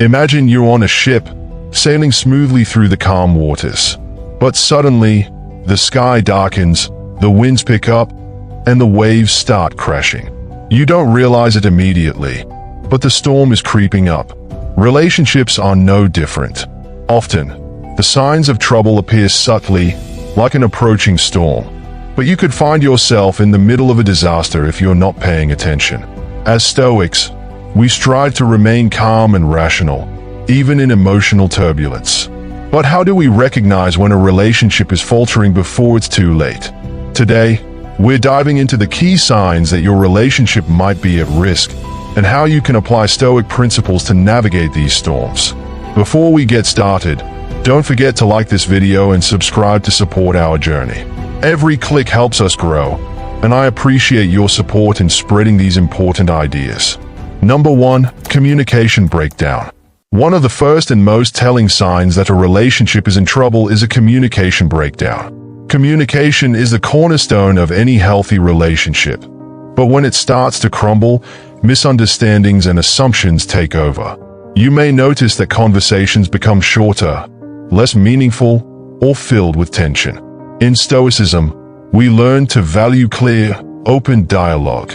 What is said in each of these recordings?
Imagine you're on a ship, sailing smoothly through the calm waters. But suddenly, the sky darkens, the winds pick up, and the waves start crashing. You don't realize it immediately, but the storm is creeping up. Relationships are no different. Often, the signs of trouble appear subtly, like an approaching storm. But you could find yourself in the middle of a disaster if you're not paying attention. As Stoics, we strive to remain calm and rational, even in emotional turbulence. But how do we recognize when a relationship is faltering before it's too late? Today, we're diving into the key signs that your relationship might be at risk and how you can apply Stoic principles to navigate these storms. Before we get started, don't forget to like this video and subscribe to support our journey. Every click helps us grow, and I appreciate your support in spreading these important ideas. Number 1. Communication breakdown. One of the first and most telling signs that a relationship is in trouble is a communication breakdown. Communication is the cornerstone of any healthy relationship. But when it starts to crumble, misunderstandings and assumptions take over. You may notice that conversations become shorter, less meaningful, or filled with tension. In Stoicism, we learn to value clear, open dialogue.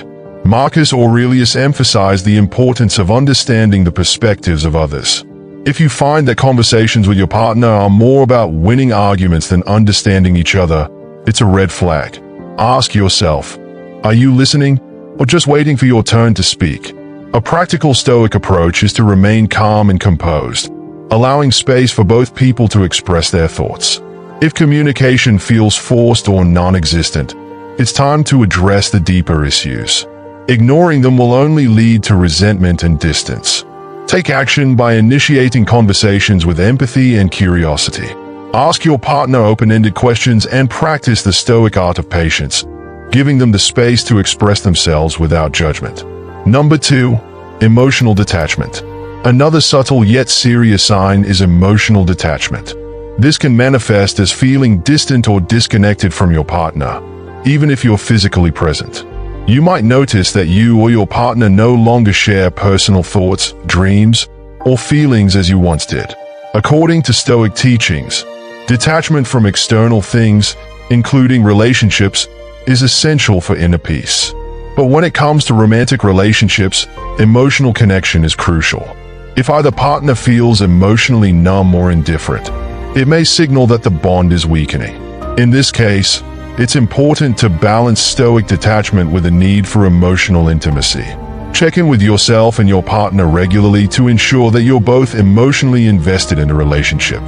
Marcus Aurelius emphasized the importance of understanding the perspectives of others. If you find that conversations with your partner are more about winning arguments than understanding each other, it's a red flag. Ask yourself, are you listening or just waiting for your turn to speak? A practical Stoic approach is to remain calm and composed, allowing space for both people to express their thoughts. If communication feels forced or non-existent, it's time to address the deeper issues. Ignoring them will only lead to resentment and distance. Take action by initiating conversations with empathy and curiosity. Ask your partner open-ended questions and practice the Stoic art of patience, giving them the space to express themselves without judgment. Number 2. Emotional detachment. Another subtle yet serious sign is emotional detachment. This can manifest as feeling distant or disconnected from your partner, even if you're physically present. You might notice that you or your partner no longer share personal thoughts, dreams, or feelings as you once did. According to Stoic teachings, detachment from external things, including relationships, is essential for inner peace. But when it comes to romantic relationships, emotional connection is crucial. If either partner feels emotionally numb or indifferent, it may signal that the bond is weakening. In this case, it's important to balance Stoic detachment with a need for emotional intimacy. Check in with yourself and your partner regularly to ensure that you're both emotionally invested in a relationship.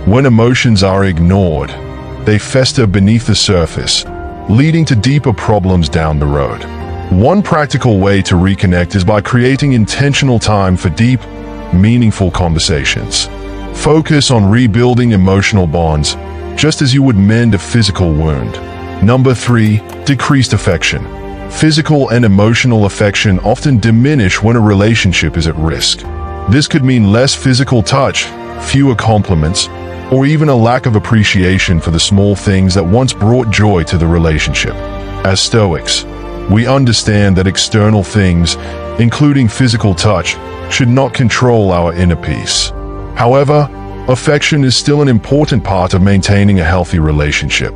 When emotions are ignored, they fester beneath the surface, leading to deeper problems down the road. One practical way to reconnect is by creating intentional time for deep, meaningful conversations. Focus on rebuilding emotional bonds, just as you would mend a physical wound. Number 3. Decreased affection. Physical and emotional affection often diminish when a relationship is at risk. This could mean less physical touch, fewer compliments, or even a lack of appreciation for the small things that once brought joy to the relationship. As Stoics, we understand that external things, including physical touch, should not control our inner peace. However, affection is still an important part of maintaining a healthy relationship.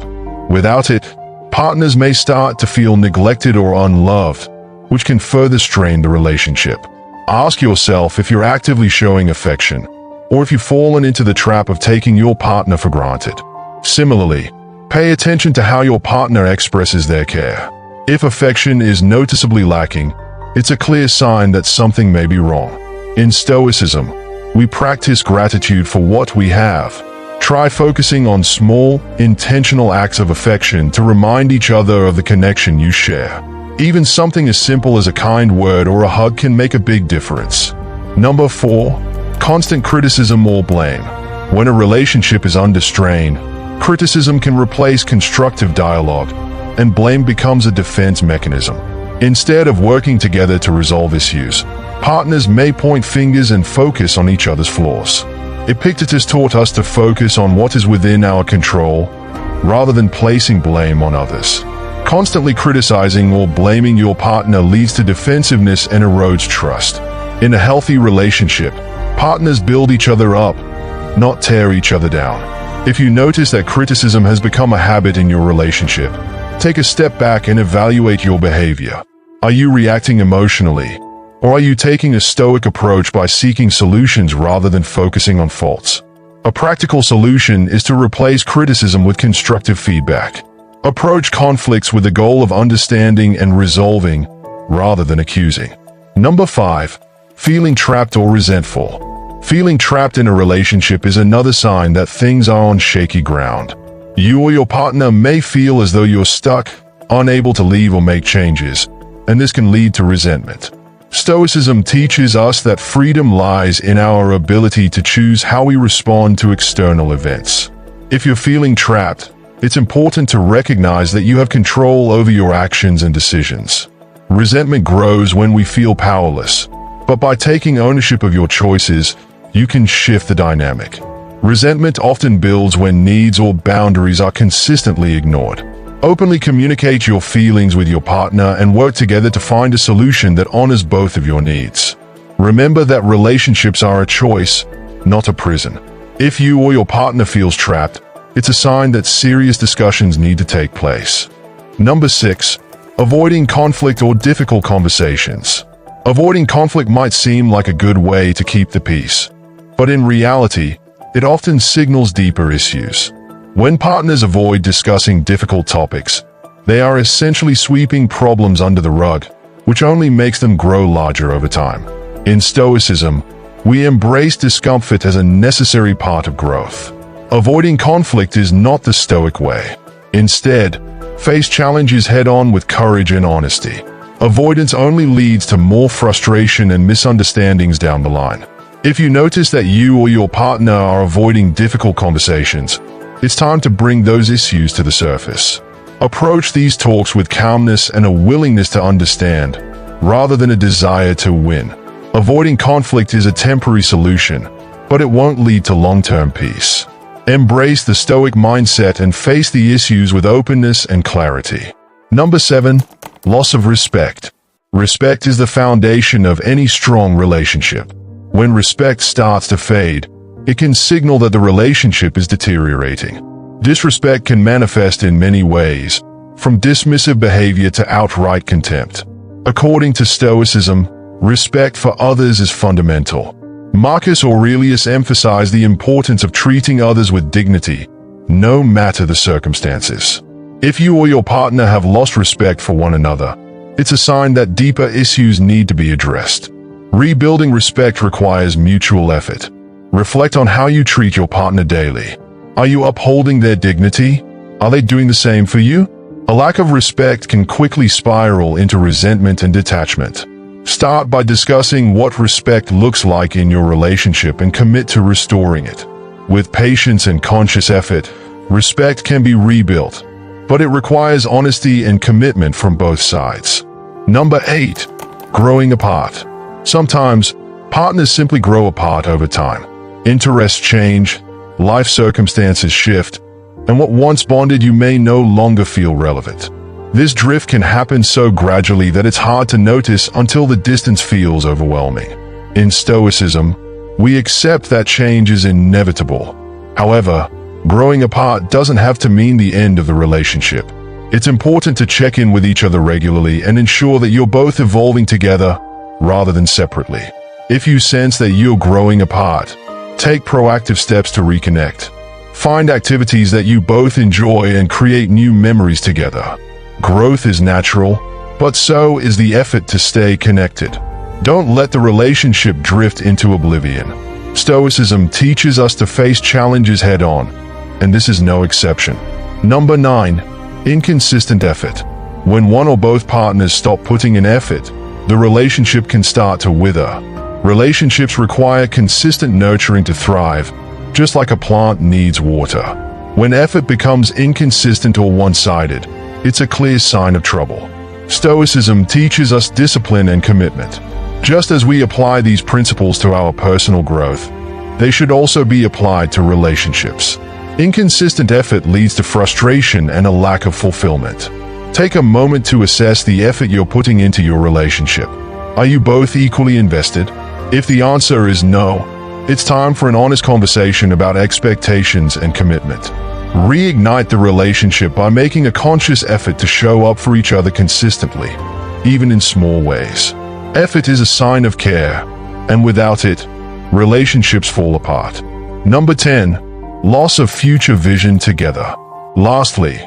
Without it, partners may start to feel neglected or unloved, which can further strain the relationship. Ask yourself if you're actively showing affection, or if you've fallen into the trap of taking your partner for granted. Similarly, pay attention to how your partner expresses their care. If affection is noticeably lacking, it's a clear sign that something may be wrong. In Stoicism, we practice gratitude for what we have. Try focusing on small, intentional acts of affection to remind each other of the connection you share. Even something as simple as a kind word or a hug can make a big difference. Number 4. Constant criticism or blame. When a relationship is under strain, criticism can replace constructive dialogue, and blame becomes a defense mechanism. Instead of working together to resolve issues, partners may point fingers and focus on each other's flaws. Epictetus taught us to focus on what is within our control, rather than placing blame on others. Constantly criticizing or blaming your partner leads to defensiveness and erodes trust. In a healthy relationship, Partners build each other up, not tear each other down. If you notice that criticism has become a habit in your relationship, take a step back and evaluate your behavior. Are you reacting emotionally, or are you taking a stoic approach by seeking solutions rather than focusing on faults? A practical solution is to replace criticism with constructive feedback. Approach conflicts with the goal of understanding and resolving rather than accusing. Number 5. Feeling trapped or resentful. Feeling trapped in a relationship is another sign that things are on shaky ground. You or your partner may feel as though you're stuck, unable to leave or make changes, and this can lead to resentment. Stoicism teaches us that freedom lies in our ability to choose how we respond to external events. If you're feeling trapped, it's important to recognize that you have control over your actions and decisions. Resentment grows when we feel powerless, but by taking ownership of your choices, you can shift the dynamic. Resentment often builds when needs or boundaries are consistently ignored. Openly communicate your feelings with your partner and work together to find a solution that honors both of your needs. Remember that relationships are a choice, not a prison. If you or your partner feels trapped, it's a sign that serious discussions need to take place. Number 6. Avoiding conflict or difficult conversations. Avoiding conflict might seem like a good way to keep the peace, but in reality, it often signals deeper issues. When partners avoid discussing difficult topics, they are essentially sweeping problems under the rug, which only makes them grow larger over time. In Stoicism, we embrace discomfort as a necessary part of growth. Avoiding conflict is not the Stoic way. Instead, face challenges head-on with courage and honesty. Avoidance only leads to more frustration and misunderstandings down the line. If you notice that you or your partner are avoiding difficult conversations, it's time to bring those issues to the surface. Approach these talks with calmness and a willingness to understand, rather than a desire to win. Avoiding conflict is a temporary solution, but it won't lead to long-term peace. Embrace the Stoic mindset and face the issues with openness and clarity. Number 7. Loss of respect. Respect is the foundation of any strong relationship. When respect starts to fade, it can signal that the relationship is deteriorating. Disrespect can manifest in many ways, from dismissive behavior to outright contempt. According to Stoicism, respect for others is fundamental. Marcus Aurelius emphasized the importance of treating others with dignity, no matter the circumstances. If you or your partner have lost respect for one another, it's a sign that deeper issues need to be addressed. Rebuilding respect requires mutual effort. Reflect on how you treat your partner daily. Are you upholding their dignity? Are they doing the same for you? A lack of respect can quickly spiral into resentment and detachment. Start by discussing what respect looks like in your relationship and commit to restoring it. With patience and conscious effort, respect can be rebuilt, but it requires honesty and commitment from both sides. Number 8. Growing apart. Sometimes, partners simply grow apart over time. Interests change, life circumstances shift, and what once bonded you may no longer feel relevant. This drift can happen so gradually that it's hard to notice until the distance feels overwhelming. In Stoicism, we accept that change is inevitable. However, growing apart doesn't have to mean the end of the relationship. It's important to check in with each other regularly and ensure that you're both evolving together rather than separately. If you sense that you're growing apart, take proactive steps to reconnect. Find activities that you both enjoy and create new memories together. Growth is natural, but so is the effort to stay connected. Don't let the relationship drift into oblivion. Stoicism teaches us to face challenges head-on, and this is no exception. Number 9. Inconsistent effort. When one or both partners stop putting in effort, the relationship can start to wither. Relationships require consistent nurturing to thrive, just like a plant needs water. When effort becomes inconsistent or one-sided, it's a clear sign of trouble. Stoicism teaches us discipline and commitment. Just as we apply these principles to our personal growth, they should also be applied to relationships. Inconsistent effort leads to frustration and a lack of fulfillment. Take a moment to assess the effort you're putting into your relationship. Are you both equally invested? If the answer is no, It's time for an honest conversation about expectations and commitment. Reignite the relationship by making a conscious effort to show up for each other consistently, even in small ways. Effort is a sign of care, and without it, relationships fall apart. Number 10. Loss of future vision together. Lastly,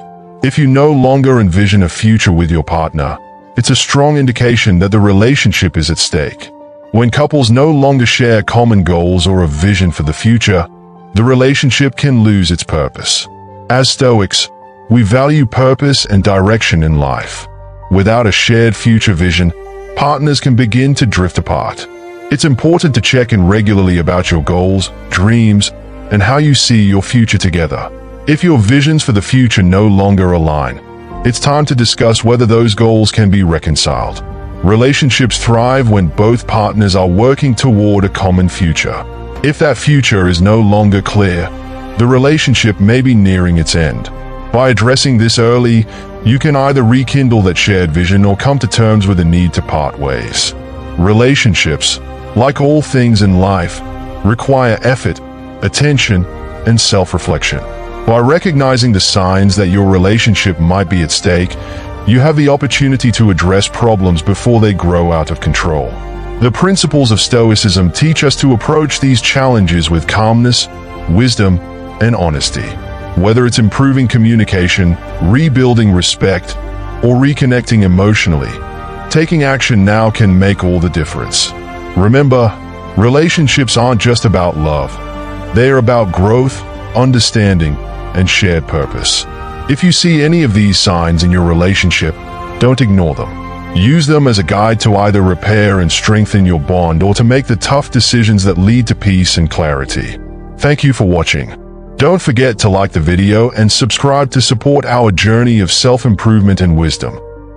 if you no longer envision a future with your partner, it's a strong indication that the relationship is at stake. When couples no longer share common goals or a vision for the future, the relationship can lose its purpose. As Stoics, we value purpose and direction in life. Without a shared future vision, partners can begin to drift apart. It's important to check in regularly about your goals, dreams, and how you see your future together. If your visions for the future no longer align, it's time to discuss whether those goals can be reconciled. Relationships thrive when both partners are working toward a common future. If that future is no longer clear, the relationship may be nearing its end. By addressing this early, you can either rekindle that shared vision or come to terms with the need to part ways. Relationships, like all things in life, require effort, attention, and self-reflection. By recognizing the signs that your relationship might be at stake, you have the opportunity to address problems before they grow out of control. The principles of Stoicism teach us to approach these challenges with calmness, wisdom, and honesty. Whether it's improving communication, rebuilding respect, or reconnecting emotionally, taking action now can make all the difference. Remember, relationships aren't just about love. They are about growth, understanding, and shared purpose. If you see any of these signs in your relationship, don't ignore them. Use them as a guide to either repair and strengthen your bond or to make the tough decisions that lead to peace and clarity. Thank you for watching. Don't forget to like the video and subscribe to support our journey of self-improvement and wisdom.